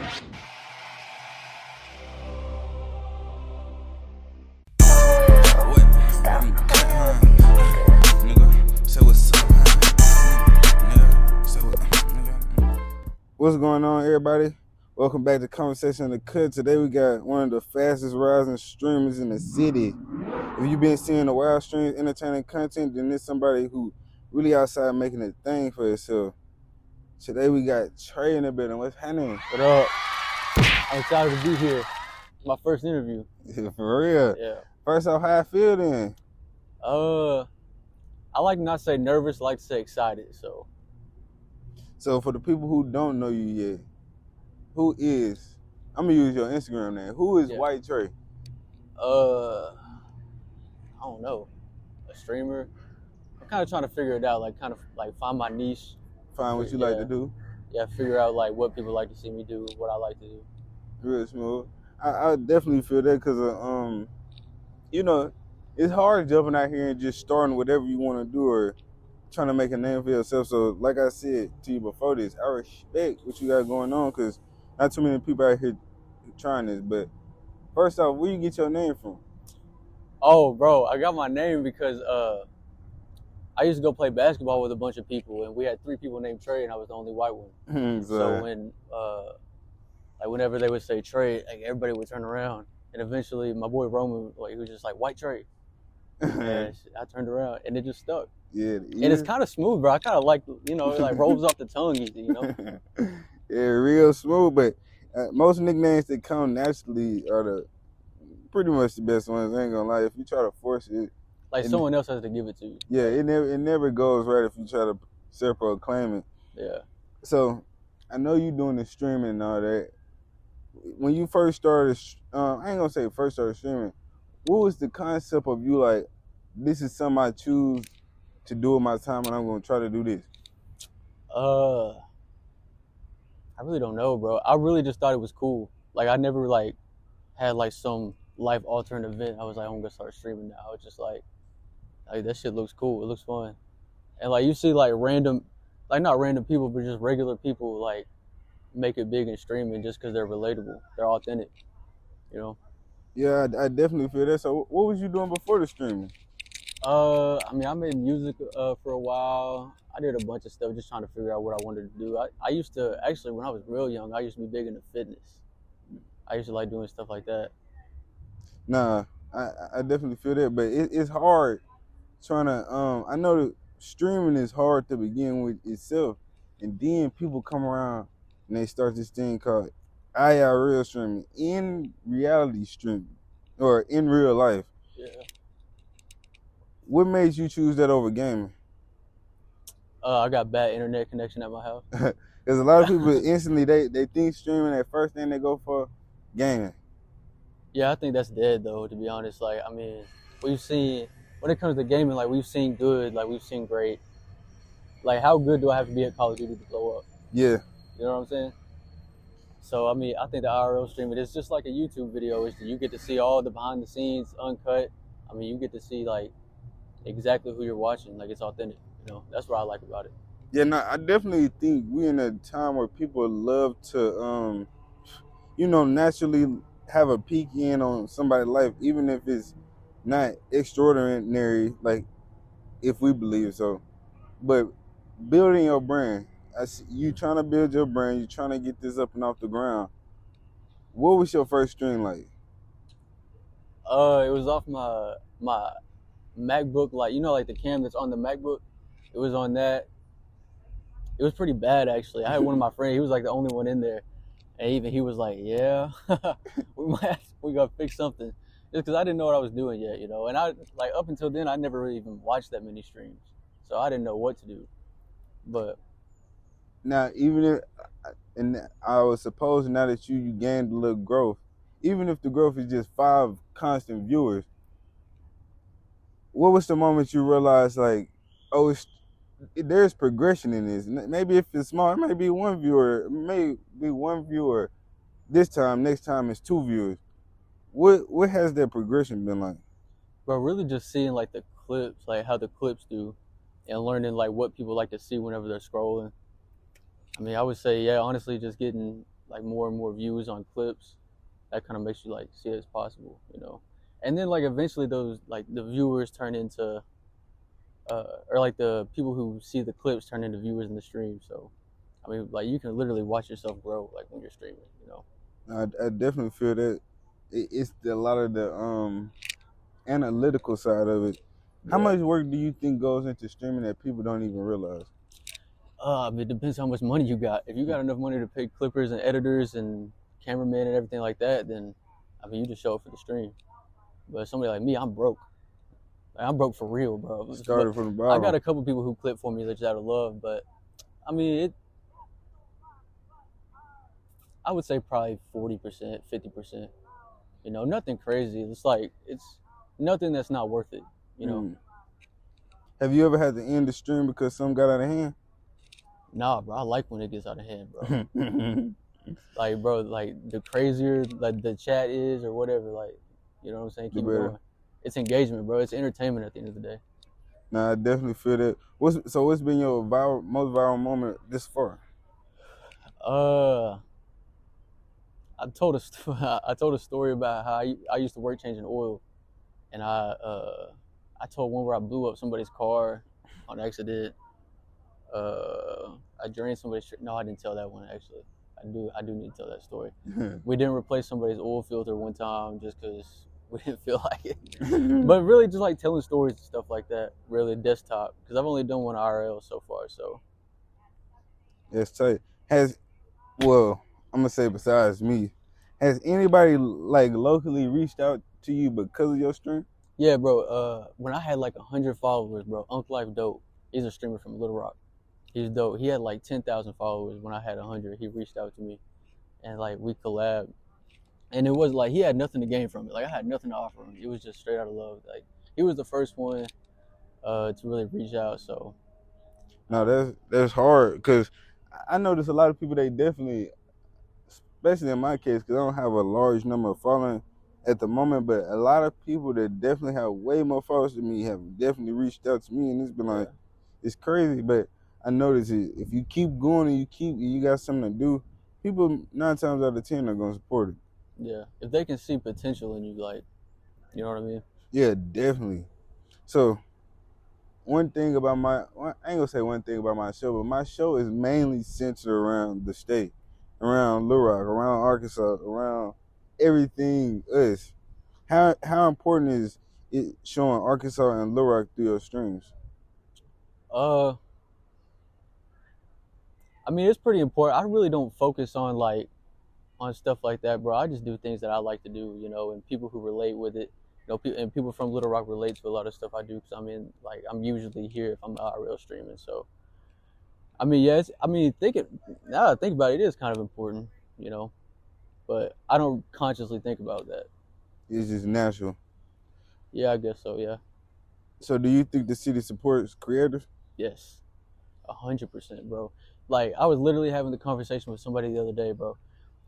What's going on, everybody? Welcome back to Conversation in the Cut. Today we got one of the fastest rising streamers in the city. If you've been seeing the wild streams, entertaining content, then there's somebody who really outside making a thing for itself. Today we got Trey in the building. What's happening? What up? I'm excited to be here. My first interview. For real? Yeah. First off, how I feel then? I like to not say nervous, I like to say excited, So for the people who don't know you yet, who is, I'm gonna use your Instagram name. Who is whitetreyy? I don't know. A streamer. I'm kind of trying to figure it out, kind of find my niche. Find what you like to do. Yeah, figure out what people like to see me do, what I like to do. Real smooth. I definitely feel that because you know, it's hard jumping out here and just starting whatever you want to do or trying to make a name for yourself. So like I said to you before this, I respect what you got going on because not too many people out here trying this. But first off, where you get your name from? Oh, bro, I got my name because I used to go play basketball with a bunch of people, and we had 3 people named Trey, and I was the only white one. So when whenever they would say Trey, everybody would turn around, and eventually my boy Roman, he was just like whitetreyy, and I turned around, and it just stuck. Yeah, and it's kind of smooth, bro. I kind of like, it rolls off the tongue easy, Yeah, real smooth. But most nicknames that come naturally are pretty much the best ones. I ain't gonna lie. If you try to force it, someone else has to give it to you. Yeah, it never goes right if you try to self-proclaim it. Yeah. So I know you doing the streaming and all that. When you first started, I ain't gonna say first started streaming. What was the concept of you like, this is something I choose to do with my time, and I'm gonna try to do this? I really don't know, bro. I really just thought it was cool. I never had some life-altering event. I was like, I'm gonna start streaming now. I was just like that shit looks cool. It looks fun, and you see random, not random people, but just regular people make it big in streaming just because they're relatable. They're authentic, Yeah, I definitely feel that. So what was you doing before the streaming? I made music for a while. I did a bunch of stuff just trying to figure out what I wanted to do. I used to, actually, when I was real young, I used to be big into fitness. I used to like doing stuff like that. Nah, I definitely feel that, but it's hard trying to, I know that streaming is hard to begin with itself, and then people come around and they start this thing called IRL streaming, in reality streaming, or in real life. Yeah. What made you choose that over gaming? I got bad internet connection at my house. Because a lot of people instantly, they think streaming, that first thing they go for, gaming. Yeah, I think that's dead though, to be honest. We've seen, when it comes to gaming, we've seen good, we've seen great. How good do I have to be at Call of Duty to blow up? Yeah. You know what I'm saying? So, I think the IRL streaming is just like a YouTube video. You get to see all the behind the scenes, uncut. You get to see, exactly who you're watching. It's authentic. That's what I like about it. Yeah, no, I definitely think we're in a time where people love to, naturally have a peek in on somebody's life, even if it's not extraordinary, if we believe so. But building your brand, you trying to build your brand, you trying to get this up and off the ground. What was your first stream like? It was off my MacBook, the cam that's on the MacBook. It was on that. It was pretty bad, actually. I had one of my friends. He was the only one in there, and even he was like, "Yeah, we gotta fix something," just because I didn't know what I was doing yet, And I up until then, I never really even watched that many streams, so I didn't know what to do. But now, even if, and I was supposed now that you gained a little growth, even if the growth is just 5 constant viewers, what was the moment you realized there's progression in this? Maybe if it's small, it may be 1 viewer, it may be 1 viewer this time, next time it's 2 viewers. What has that progression been like? But really just seeing the clips, how the clips do, and learning what people like to see whenever they're scrolling. I would say, yeah, honestly, just getting like more and more views on clips, that kind of makes you like see it as possible, you know. And then like eventually those like the viewers turn into or like the people who see the clips turn into viewers in the stream. So I mean, like you can literally watch yourself grow like when you're streaming, you know. I definitely feel that it's a lot of the analytical side of it. How Yeah. much work do you think goes into streaming that people don't even realize? It depends how much money you got. If you got enough money to pay clippers and editors and cameramen and everything like that, then I mean, you just show up for the stream. But somebody like me, I'm broke. Like, I'm broke for real, bro. But Started from the I got bottom. a couple people who clip for me just out of love. But I mean, I would say probably 40%, 50%. You know, nothing crazy. It's like it's nothing that's not worth it. You know. Mm. Have you ever had to end the stream because something got out of hand? Nah, bro. I like when it gets out of hand, bro. Like, bro, like the crazier like the chat is or whatever, like, you know what I'm saying? The Keep better. going. It's engagement, bro. It's entertainment at the end of the day. Nah, I definitely feel that. What's been your most viral moment this far? Uh, I told a story about how I used to work changing oil, and I told one where I blew up somebody's car on accident. I drained somebody's. No, I didn't tell that one actually. I do need to tell that story. We didn't replace somebody's oil filter one time just because we didn't feel like it. But really, just like telling stories and stuff like that. Really, desktop because I've only done one IRL so far. So That's tight. Well, I'm gonna say besides me, has anybody like locally reached out to you because of your stream? yeah, bro. When I had like 100 followers, bro, Uncle Life Dope. He's a streamer from Little Rock. He's dope. He had like 10,000 followers when I had 100. He reached out to me, and like we collabed. And it was like he had nothing to gain from it. Like I had nothing to offer him. It was just straight out of love. Like he was the first one to really reach out. So No, that's hard because I notice a lot of people they definitely, especially in my case, because I don't have a large number of following at the moment, but a lot of people that definitely have way more followers than me have definitely reached out to me, and it's been yeah, like it's crazy. But I notice it if you keep going and you got something to do, people 9 times out of 10 are gonna support it. yeah. If they can see potential in you, like you know what I mean? Yeah, definitely. So one thing about I ain't gonna say one thing about my show, but my show is mainly centered around the state, around Little Rock, around Arkansas, around everything us. How important is it showing Arkansas and Little Rock through your streams? Uh, I mean it's pretty important. I really don't focus on like on stuff like that, bro. I just do things that I like to do, you know, and people who relate with it. You know, and people from Little Rock relate to a lot of stuff I do because I'm usually here if I'm IRL streaming. So I mean, yes, I mean, now that I think about it, it is kind of important, you know, but I don't consciously think about that. It's just natural. Yeah, I guess so. Yeah. So do you think the city supports creators? Yes. 100%, bro. Like, I was literally having the conversation with somebody the other day, bro.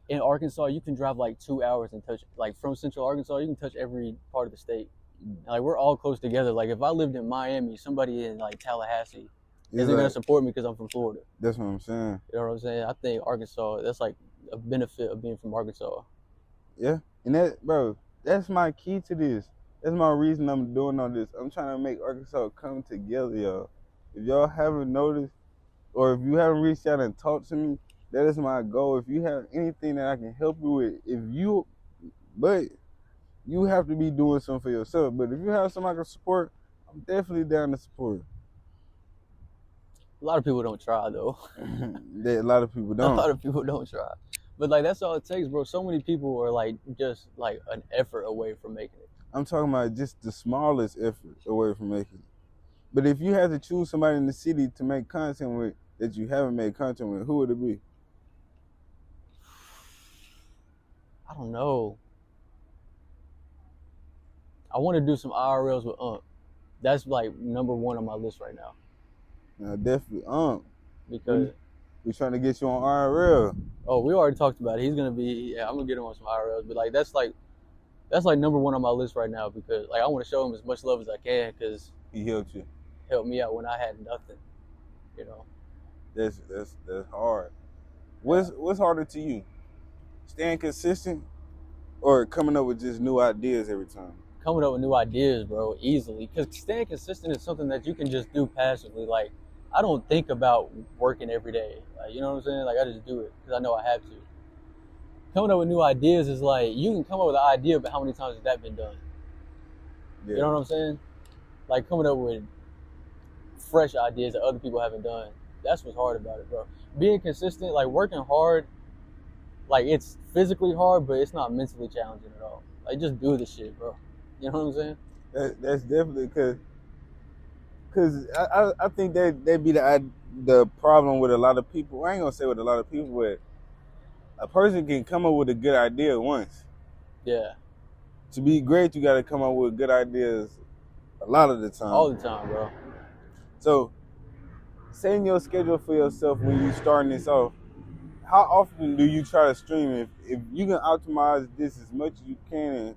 In Arkansas, you can drive like 2 hours and touch, like, from Central Arkansas, you can touch every part of the state. Like, we're all close together. Like, if I lived in Miami, somebody in, like, Tallahassee It's isn't going to like support me because I'm from Florida. that's what I'm saying. You know what I'm saying? I think Arkansas, that's like a benefit of being from Arkansas. Yeah, and that's my key to this. That's my reason I'm doing all this. I'm trying to make Arkansas come together, y'all. If y'all haven't noticed, or if you haven't reached out and talked to me, that is my goal. If you have anything that I can help you with, but you have to be doing something for yourself. But if you have somebody to support, I'm definitely down to support. A lot of people don't try, though. That a lot of people A don't. lot of people don't try. But, like, that's all it takes, bro. So many people are, like, just, like, an effort away from making it. I'm talking about just the smallest effort away from making it. But if you had to choose somebody in the city to make content with that you haven't made content with, who would it be? I don't know. I want to do some IRLs with Unc. That's, like, number one on my list right now. Definitely. Because, we trying to get you on IRL. oh, we already talked about it. He's going to be, yeah, I'm going to get him on some IRLs. But, like, that's like number one on my list right now because, like, I want to show him as much love as I can because He helped you. he helped me out when I had nothing, you know. That's hard. What's harder to you? Staying consistent or coming up with just new ideas every time? Coming up with new ideas, bro, easily. Because staying consistent is something that you can just do passively. Like, I don't think about working every day. Like, you know what I'm saying? Like, I just do it because I know I have to. Coming up with new ideas is like, you can come up with an idea, but how many times has that been done? Yeah. You know what I'm saying? Like, coming up with fresh ideas that other people haven't done. That's what's hard about it, bro. Being consistent, like working hard, like it's physically hard, but it's not mentally challenging at all. Like just do the shit, bro. You know what I'm saying? That's definitely because I think that be the problem with a lot of people. I ain't gonna say with a lot of people, but a person can come up with a good idea once. Yeah. To be great, you got to come up with good ideas a lot of the time. All the time, bro. So, setting your schedule for yourself when you starting this off, how often do you try to stream? If you can optimize this as much as you can and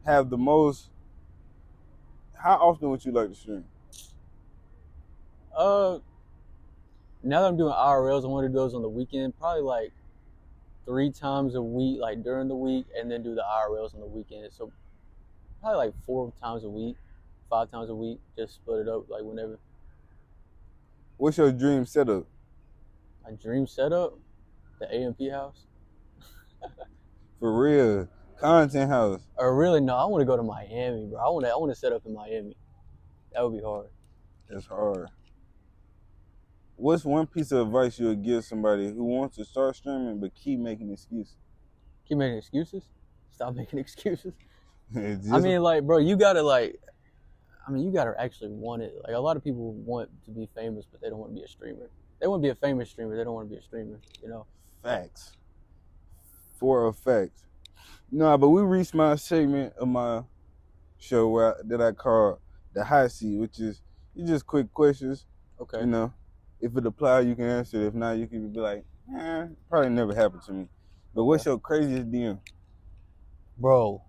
have the most, how often would you like to stream? Now that I'm doing IRLs, I want to do those on the weekend, probably like 3 times a week, like during the week, and then do the IRLs on the weekend. So probably like 4 times a week, 5 times a week, just split it up like whenever. What's your dream setup? My dream setup, the AMP house. For real, content house. Or really, no, I want to go to Miami, bro. I want to set up in Miami. That would be hard. That's hard. What's one piece of advice you would give somebody who wants to start streaming but keep making excuses? Keep making excuses? Stop making excuses? Just, I mean, like, bro, you gotta actually want it. Like, a lot of people want to be famous, but they don't want to be a streamer. They want to be a famous streamer. They don't want to be a streamer, you know? facts. For a fact. No, but we reached my segment of my show that I call the hot seat, which is just quick questions. Okay. You know, if it applies, you can answer it. If not, you can be like, probably never happened to me. But what's your craziest DM? Bro,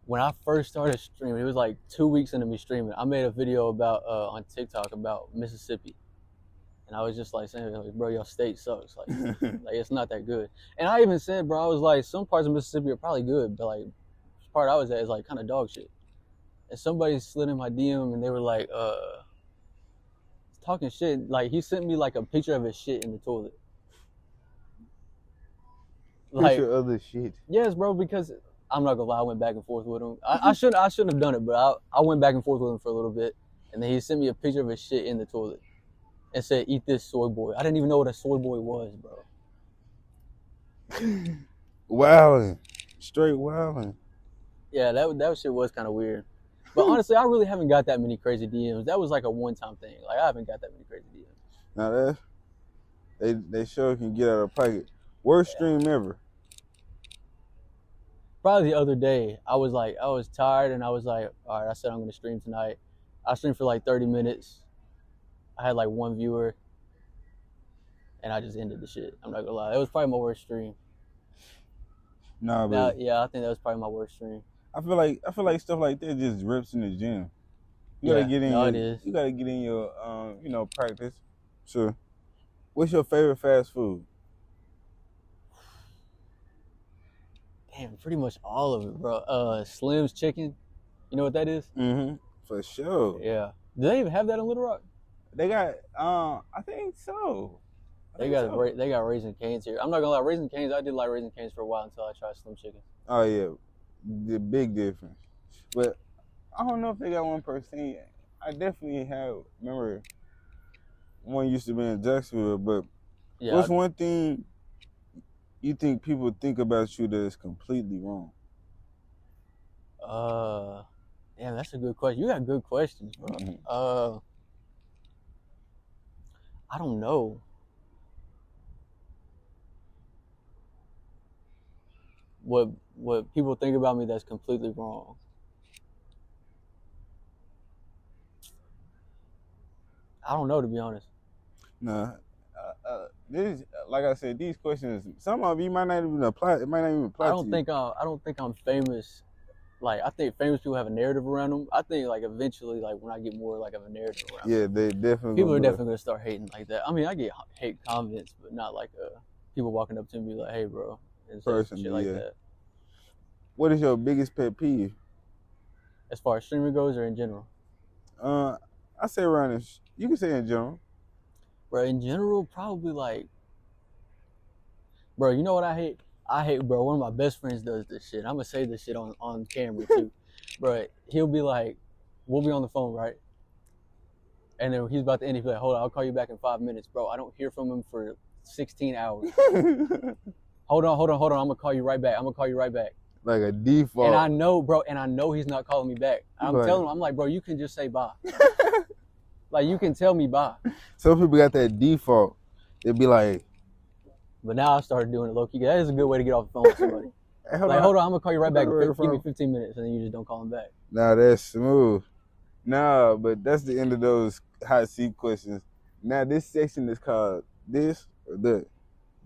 when I first started streaming, it was like 2 weeks into me streaming. I made a video about on TikTok about Mississippi. And I was just like saying, like, bro, your state sucks. Like, like it's not that good. And I even said, bro, I was like, some parts of Mississippi are probably good, but like, the part I was at is like kind of dog shit. And somebody slid in my DM and they were like, talking shit. Like, he sent me like a picture of his shit in the toilet. Like, picture of the shit. Yes, bro, because I'm not gonna lie, I went back and forth with him. I shouldn't have done it, but I went back and forth with him for a little bit. And then he sent me a picture of his shit in the toilet. And said, eat this soy boy. I didn't even know what a soy boy was, bro. Wilding. Straight wilding. Yeah, that shit was kind of weird. But honestly, I really haven't got that many crazy DMs. That was like a one-time thing. Like, I haven't got that many crazy DMs. Now they sure can get out of pocket. Worst stream ever. Probably the other day, I was tired and I was like, all right, I said I'm going to stream tonight. I streamed for like 30 minutes. I had like 1 viewer, and I just ended the shit. I'm not gonna lie. It was probably my worst stream. Nah, but yeah, I think that was probably my worst stream. I feel like stuff like that just rips in the gym. You gotta get in you gotta get in your practice. Sure. What's your favorite fast food? Damn, pretty much all of it, bro. Slim's Chicken. You know what that is? Mm-hmm. For sure. Yeah. Do they even have that in Little Rock? They got, I think so. They got Raising Cane's here. I'm not gonna lie, Raising Cane's. I did like Raising Cane's for a while until I tried Slim Chicken. Oh yeah, the big difference. But I don't know if they got one per se. I definitely remember one used to be in Jacksonville. But yeah, what's one thing you think people think about you that is completely wrong? Damn, that's a good question. You got good questions, bro. Mm-hmm. I don't know. What people think about me that's completely wrong. I don't know, to be honest. Nah, this, like I said, these questions, some of you might not even apply. It might not even apply. I don't think I'm famous. Like, I think famous people have a narrative around them. I think, like, eventually, like, when I get more, like, of a narrative around them. Yeah, they definitely. People are definitely going to start hating like that. I mean, I get hate comments, but not like people walking up to me like, hey, bro, and say some Personally, shit like yeah. that. What is your biggest pet peeve? As far as streaming goes, or in general? I say around this. You can say in general. Bro, in general, probably like, bro, you know what I hate? I hate, bro, one of my best friends does this shit. I'm gonna say this shit on camera too. Bro, he'll be like, we'll be on the phone, right? And then he's about to end, he'll be like, hold on, I'll call you back in 5 minutes. Bro, I don't hear from him for 16 hours. Hold on, I'm gonna call you right back. Like a default. And I know, bro, he's not calling me back. I'm Right. telling him, I'm like, bro, you can just say bye. Like, you can tell me bye. Some people got that default. They'd be like, But now I started doing it low key. That is a good way to get off the phone with somebody. hey, Hold on, I'm gonna call you right back. Hold on. Give me 15 minutes, and then you just don't call him back. Nah, that's smooth. Nah, but that's the end of those hot seat questions. Now this section is called this or that.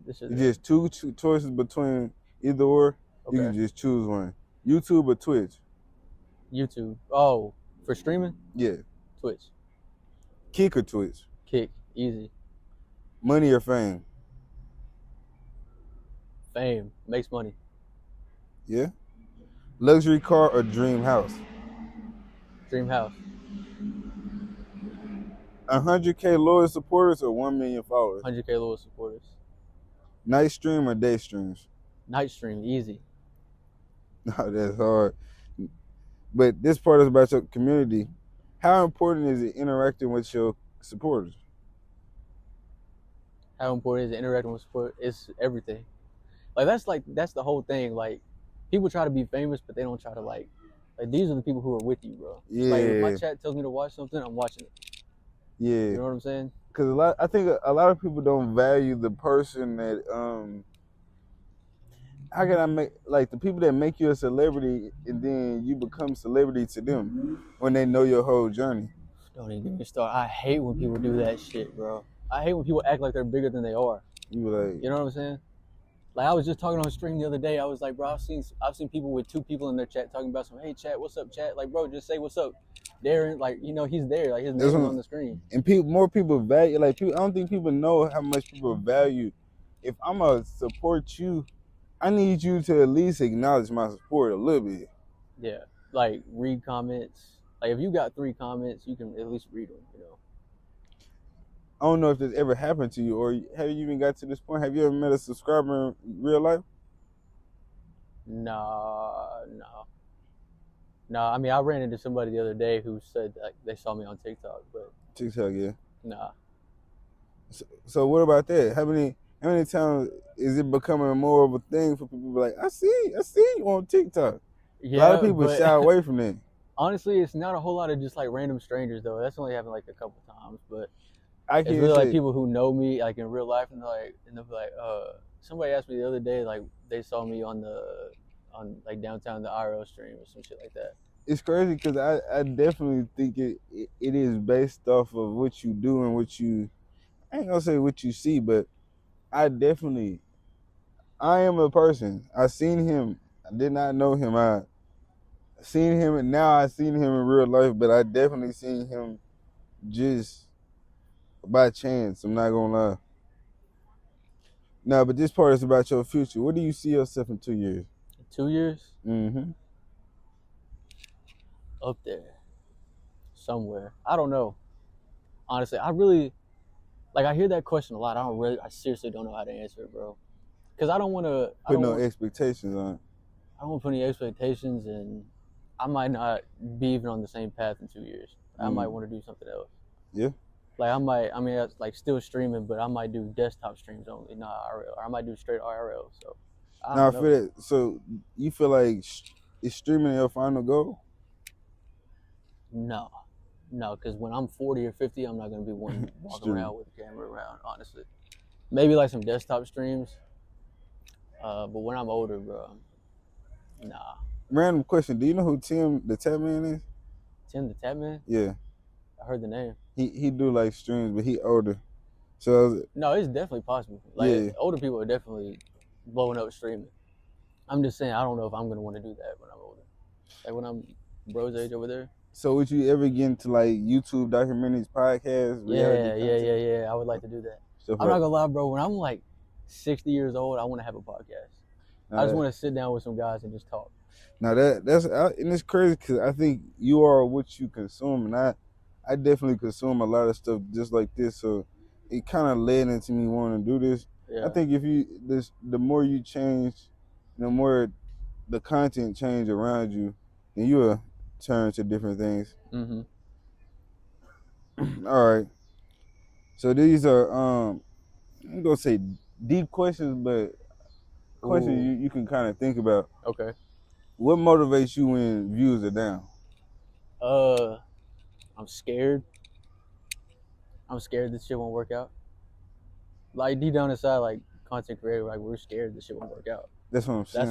This is It's just two choices between either or. okay. You can just choose one. YouTube or Twitch? YouTube. Oh, for streaming? Yeah. Twitch. Kick or Twitch? Kick. Easy. Money or fame? Fame. Makes money. Yeah. Luxury car or dream house? Dream house. 100K loyal supporters or 1 million followers? 100K loyal supporters. Night stream or day streams? Night stream. Easy. No, that's hard. But this part is about your community. How important is it interacting with your supporters? How important is interacting with support? It's everything. That's the whole thing. Like, people try to be famous, but they don't try to like these are the people who are with you, bro. Yeah. Like, if my chat tells me to watch something, I'm watching it. Yeah. You know what I'm saying? Because I think a lot of people don't value the person that how can I make like the people that make you a celebrity and then you become celebrity to them when they know your whole journey. Don't even get me started. I hate when people do that shit, bro. I hate when people act like they're bigger than they are. You be like, You know what I'm saying? Like, I was just talking on stream the other day. I was like, bro, I've seen people with 2 people in their chat talking about some, hey chat, what's up chat? Like, bro, just say what's up. Darren, like, you know, he's there. Like, his name is on the screen. And more people value, like, people, I don't think people know how much people value. If I'm going to support you, I need you to at least acknowledge my support a little bit. Yeah. Like, read comments. Like, if you got 3 comments, you can at least read them, you know. I don't know if this ever happened to you, or have you even got to this point? Have you ever met a subscriber in real life? No. I mean, I ran into somebody the other day who said like they saw me on TikTok, but TikTok, yeah. nah. So what about that? How many times is it becoming more of a thing for people to be like, I see you on TikTok? Yeah, a lot of people shy away from that. Honestly, it's not a whole lot of just like random strangers though. That's only happened like a couple times, but I it's can't really say like people who know me like in real life, and they'll be like, somebody asked me the other day like they saw me on like downtown the IRL stream or some shit like that. It's crazy because I definitely think it is based off of what you do and what you, I ain't gonna say what you see, but I am a person. I seen him. I did not know him. I seen him, and now I seen him in real life, but I definitely seen him just by chance. I'm not gonna lie. No, but this part is about your future. What do you see yourself in 2 years? 2 years? Mm-hmm. Up there. Somewhere. I don't know. Honestly, I really, like, I hear that question a lot. I seriously don't know how to answer it, bro. Because I don't want to put no expectations on it. I don't want to put any expectations, and I might not be even on the same path in 2 years. I might want to do something else. Yeah. Like, that's like still streaming, but I might do desktop streams only, not IRL. Or I might do straight IRL. So, I feel that. So, you feel like is streaming your final goal? No, because when I'm 40 or 50, I'm not going to be one walking around with a camera around, honestly. Maybe like some desktop streams, but when I'm older, bro, nah. Random question. Do you know who Tim the Tap Man is? Tim the Tap Man? Yeah. I heard the name. He do like streams, but he older. So no, it's definitely possible. Like, older people are definitely blowing up streaming. I'm just saying, I don't know if I'm going to want to do that when I'm older. Like when I'm bro's age over there. So would you ever get into like YouTube documentaries, podcasts? Yeah. I would like to do that. I'm not gonna lie, bro. When I'm like 60 years old, I want to have a podcast. I just want to sit down with some guys and just talk. Now that's and it's crazy because I think you are what you consume, and I definitely consume a lot of stuff just like this. So it kind of led into me wanting to do this. Yeah. I think if the more you change, the more the content change around you, then you will turn to different things. Mm-hmm. All right. So these are I'm gonna say deep questions, but questions you can kind of think about. Okay. What motivates you when views are down? I'm scared. I'm scared this shit won't work out. Like deep down inside, like content creator, like we're scared this shit won't work out. That's what I'm saying.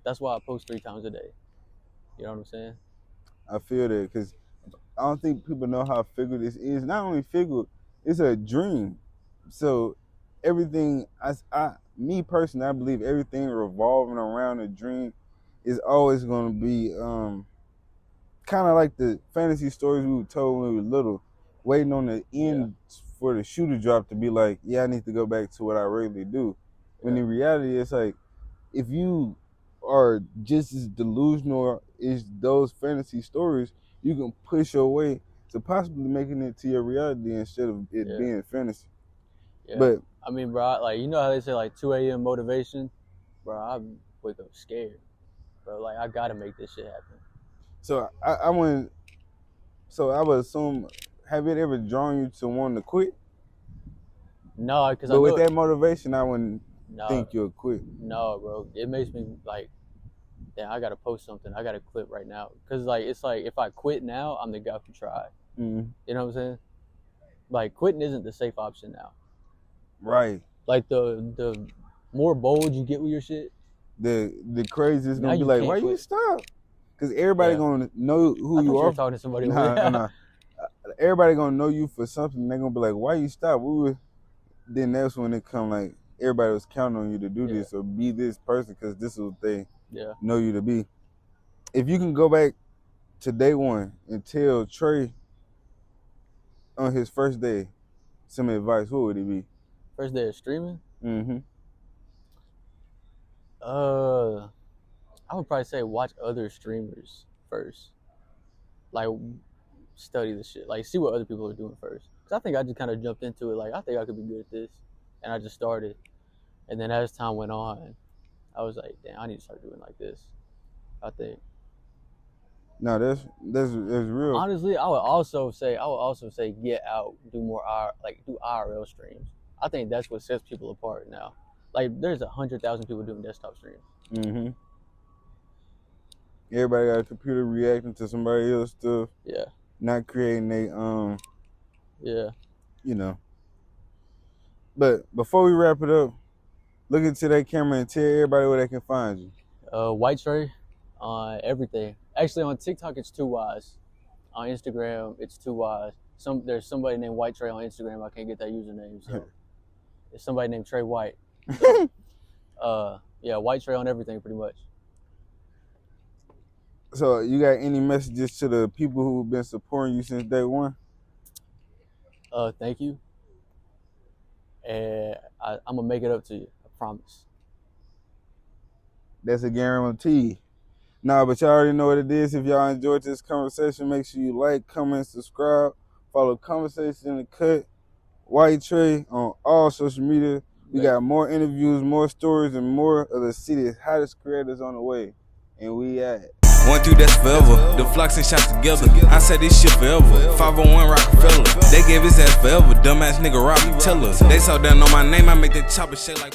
That's why I post 3 times a day. You know what I'm saying? I feel that because I don't think people know how fickle this is. Not only fickle, it's a dream. So everything, me personally, I believe everything revolving around a dream is always going to be kind of like the fantasy stories we were told when we were little, waiting on the end for the shoe to drop to be like, yeah, I need to go back to what I regularly do. When in reality, it's like, if you are just as delusional as those fantasy stories, you can push your way to possibly making it to your reality instead of it being fantasy. Yeah. But I mean, bro, like, you know how they say like 2 a.m. motivation? Bro, I wake up scared. Bro, like, I gotta make this shit happen. So I would assume, have it ever drawn you to want to quit? No, because with that motivation, I wouldn't think you'll quit. No, bro, it makes me like, damn, I gotta post something. I gotta quit right now. Because like, it's like if I quit now, I'm the guy who tried. Mm-hmm. You know what I'm saying? Like, quitting isn't the safe option now. Right. Like the more bold you get with your shit, the craziest gonna be like, why you stop? Because everybody gonna know who you are. Talking to somebody. Nah. Everybody gonna know you for something. They're gonna be like, why you stop? Then that's when it come like everybody was counting on you to do this or be this person because this is what they know you to be. If you can go back to day one and tell Trey on his first day some advice, what would it be? First day of streaming? Mm-hmm. I would probably say watch other streamers first. Like, study the shit. Like, see what other people are doing first. Because I think I just kind of jumped into it. Like, I think I could be good at this. And I just started. And then as time went on, I was like, damn, I need to start doing like this. I think. No, that's real. Honestly, I would also say get out, do IRL streams. I think that's what sets people apart now. Like, there's 100,000 people doing desktop streams. Mm-hmm. Everybody got a computer reacting to somebody else's stuff. Yeah. Not creating Yeah. You know. But before we wrap it up, look into that camera and tell everybody where they can find you. whitetreyy on everything. Actually, on TikTok, it's 2Ys. On Instagram, it's 2Ys. There's somebody named whitetreyy on Instagram. I can't get that username, so it's somebody named Trey White. So, yeah, whitetreyy on everything, pretty much. So, you got any messages to the people who've been supporting you since day one? Thank you. And I'm gonna make it up to you. I promise. That's a guarantee. Nah, but y'all already know what it is. If y'all enjoyed this conversation, make sure you like, comment, subscribe, follow Conversation in the Cut, whitetreyy on all social media. We got more interviews, more stories, and more of the city's hottest creators on the way. And we at 1 2, that's forever. The flocks and shots together. I said this shit forever. 501 Rockefeller. They gave his ass forever. Dumbass nigga Robbie Teller. They saw down on my name. I make that chopper shake like.